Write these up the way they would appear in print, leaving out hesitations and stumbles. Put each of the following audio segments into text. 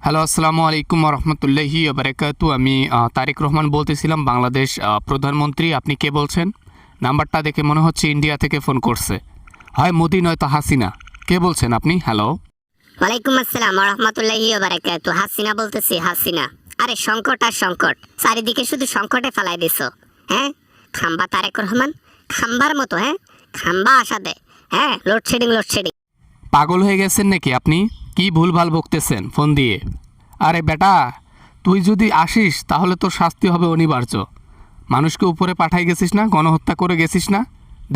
Hello, আসসালামু আলাইকুম রহমতুল্লাহি বারাকাতু। আমি তারেক রহমান বলতেছিলাম, বাংলাদেশ প্রধানমন্ত্রী। আপনি কে বলছেন? নাম্বারটা দেখে মনে হচ্ছে ইন্ডিয়া থেকে ফোন করছে, হয় মোদি নয়তো হাসিনা। কে বলছেন আপনি? হ্যালো, ওয়ালাইকুম আসসালাম ওয়া রাহমাতুল্লাহি ওয়া বারাকাতুহু। হাসিনা বলতেছি, হাসিনা। আরে সংকট আর সংকট, চারিদিকে শুধু সংকটে ফেলাই দিছো। হ্যাঁ, খাম্বা তারেক রহমান, খাম্বার মতো। হ্যাঁ, খাম্বা আসা দে। হ্যাঁ, লোডশেডিং লোডশেডিং। পাগল হয়ে গেছেন নাকি আপনি? কি ভুলভাল বকতেছেন ফোন দিয়ে? আরে বেটা, তুই যদি আসিস তাহলে তোর শাস্তি হবে অনিবার্য। মানুষকে উপরে পাঠাই গেছিস না, গণহত্যা করে গেছিস না,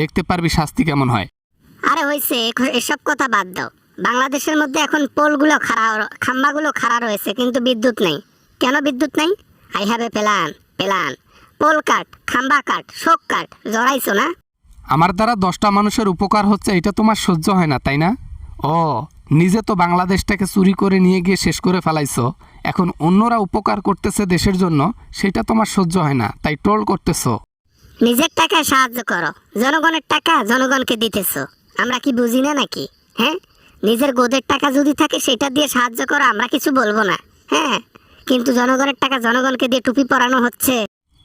দেখতে পারবি শাস্তি কেমন হয়। আরে হইছে, এসব কথা বাদ দাও। বাংলাদেশের মধ্যে এখন পোলগুলো খাড়া, খাম্বাগুলো খাড়া রয়েছে, কিন্তু বিদ্যুৎ নেই। কেন বিদ্যুৎ নেই? I have a plan. Plan, pole cut, খাম্বা কাট, শোক কাট, জড়াইছো না? আমার দ্বারা 10টা মানুষের উপকার হচ্ছে, এটা তোমার সহ্য হয় না, তাই না? ও, নিজে তো বাংলাদেশটাকে চুরি করে নিয়ে গিয়ে শেষ করে ফেলাইছো, এখন অন্যরা উপকার করতেছে দেশের জন্য, সেটা তোমার সহ্য হয় না, তাই ট্রোল করতেছো। নিজের টাকায় সাহায্য করো, জনগণের টাকা জনগণকে দিতেছো। আমরা কি বুঝি না নাকি? হ্যাঁ, নিজের গোদের টাকা যদি থাকে সেটা দিয়ে সাহায্য করো, আমরা কিছু বলবো না। হ্যাঁ, কিন্তু জনগণের টাকা জনগণকে দিয়ে টুপি পরানো হচ্ছে।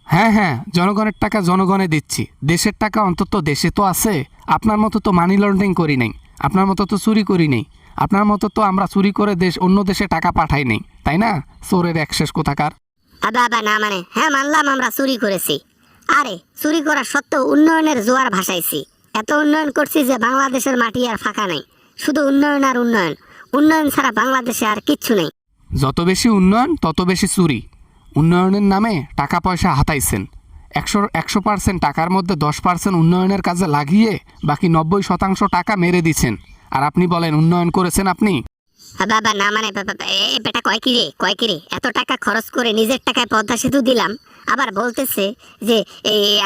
হ্যাঁ হ্যাঁ, জনগণের টাকা জনগণে দিচ্ছি, দেশের টাকা অন্তত দেশে তো আছে। আপনার মতো তো মানি লন্ডারিং করি নাই, আপনার মতো তো চুরি করি নেই, আপনার মতো তো আমরা চুরি করে অন্য দেশে টাকা পাঠাই নেই, তাই না? চোরের একশেষ কোথাকার। আবা আবা না মানে, হ্যাঁ মানলাম আমরা চুরি করেছি। আরে চুরি করা সত্ত্বেও উন্নয়নের জোয়ার ভাসাইছি। এত উন্নয়ন করছি যে বাংলাদেশের মাটি আর ফাঁকা নাই, শুধু উন্নয়ন আর উন্নয়ন। উন্নয়ন ছাড়া বাংলাদেশে আর কিচ্ছু নেই। যত বেশি উন্নয়ন তত বেশি চুরি। উন্নয়নের নামে টাকা পয়সা হাতাইছেন। 100% টাকার মধ্যে 10% উন্নয়নের কাজে লাগিয়ে বাকি 90% টাকা মেরে দিচ্ছেন। আর আপনি বলেন উন্নয়ন করেছেন আপনি? বাবা না মানে, বেটা কয় কি রে, এত টাকা খরচ করে নিজের টাকায় পদ্মা সেতু দিলাম, আবার বলতেছে যে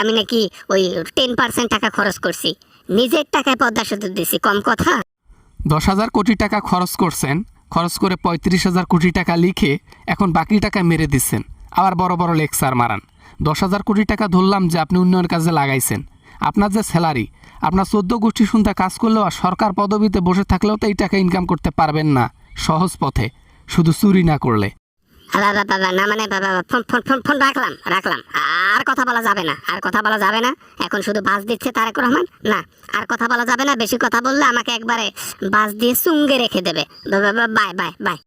আমি নাকি ওই 10% টাকা খরচ করছি। নিজের টাকায় পদ্মা সেতু দিছি, কম কথা? 10,000 কোটি টাকা খরচ করছেন, খরচ করে 35,000 কোটি টাকা লিখে এখন বাকি টাকা মেরে দিচ্ছেন। আবার বড় বড় লেকচার মারান। 10,000 কোটি টাকা ধরলাম যে আপনি উন্নয়ন কাজে লাগাইছেন। আপনার যে স্যালারি, আপনার 14 গোষ্ঠী শুনতে কাজ করলেও আর সরকার পদবিতে বসে থাকলেও তো এই টাকা ইনকাম করতে পারবেন না সহজ পথে, শুধু চুরি না করলে। বাবা না মানে, বাবা ফোন ফোন ফোন ফোন রাখলাম রাখলাম। আর কথা বলা যাবে না, আর কথা বলা যাবে না। এখন শুধু বাস দিচ্ছে তারেক রহমান। না, আর কথা বলা যাবে না। বেশি কথা বললে আমাকে একবারে বাস দিয়ে চুঙ্গে রেখে দেবে। Bye bye bye.